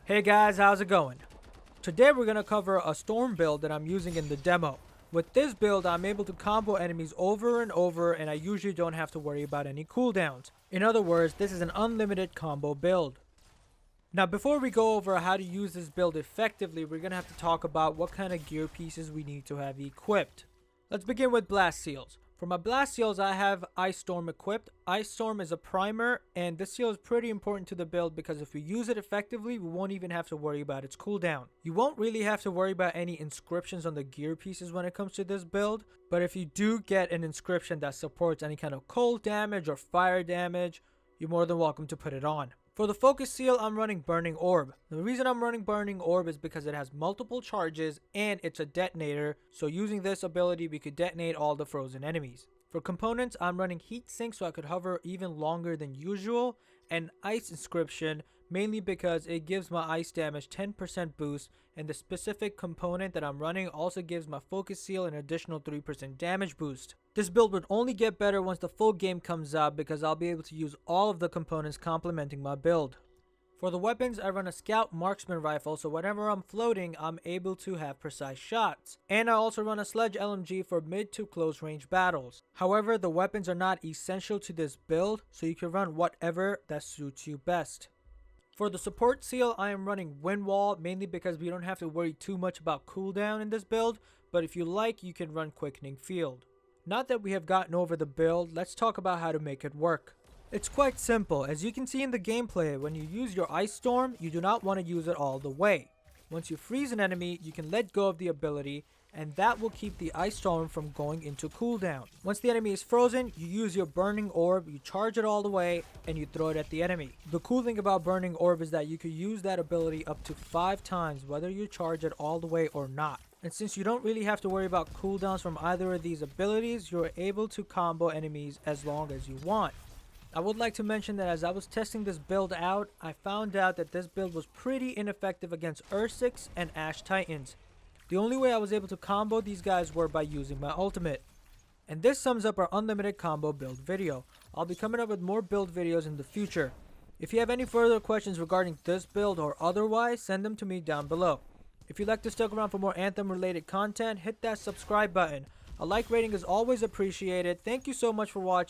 Hey guys, how's it going? Today we're going to cover a storm build that I'm using in the demo. With this build, I'm able to combo enemies over and over, and I usually don't have to worry about any cooldowns. In other words, this is an unlimited combo build. Now before we go over how to use this build effectively, we're going to have to talk about what kind of gear pieces we need to have equipped. Let's begin with blast seals. For my blast seals, I have Ice Storm equipped. Ice Storm is a primer, and this seal is pretty important to the build because if we use it effectively, we won't even have to worry about its cooldown. You won't really have to worry about any inscriptions on the gear pieces when it comes to this build, but if you do get an inscription that supports any kind of cold damage or fire damage, you're more than welcome to put it on. For the focus seal, I'm running Burning Orb. The reason I'm running Burning Orb is because it has multiple charges and it's a detonator, so using this ability we could detonate all the frozen enemies. For components, I'm running Heat Sink so I could hover even longer than usual, and Ice Inscription mainly because it gives my ice damage 10% boost, and the specific component that I'm running also gives my focus seal an additional 3% damage boost. This build would only get better once the full game comes out because I'll be able to use all of the components complementing my build. For the weapons, I run a Scout Marksman Rifle, so whenever I'm floating, I'm able to have precise shots. And I also run a Sledge LMG for mid to close range battles. However, the weapons are not essential to this build, so you can run whatever that suits you best. For the support seal, I am running Wind Wall, mainly because we don't have to worry too much about cooldown in this build, but if you like, you can run Quickening Field. Now that we have gotten over the build, let's talk about how to make it work. It's quite simple. As you can see in the gameplay, when you use your Ice Storm, you do not want to use it all the way. Once you freeze an enemy, you can let go of the ability, and that will keep the Ice Storm from going into cooldown. Once the enemy is frozen, you use your Burning Orb, you charge it all the way, and you throw it at the enemy. The cool thing about Burning Orb is that you can use that ability up to 5 times whether you charge it all the way or not. And since you don't really have to worry about cooldowns from either of these abilities, you're able to combo enemies as long as you want. I would like to mention that as I was testing this build out, I found out that this build was pretty ineffective against Ursics and Ash Titans. The only way I was able to combo these guys were by using my ultimate. And this sums up our unlimited combo build video. I'll be coming up with more build videos in the future. If you have any further questions regarding this build or otherwise, send them to me down below. If you'd like to stick around for more Anthem related content, hit that subscribe button. A like rating is always appreciated. Thank you so much for watching.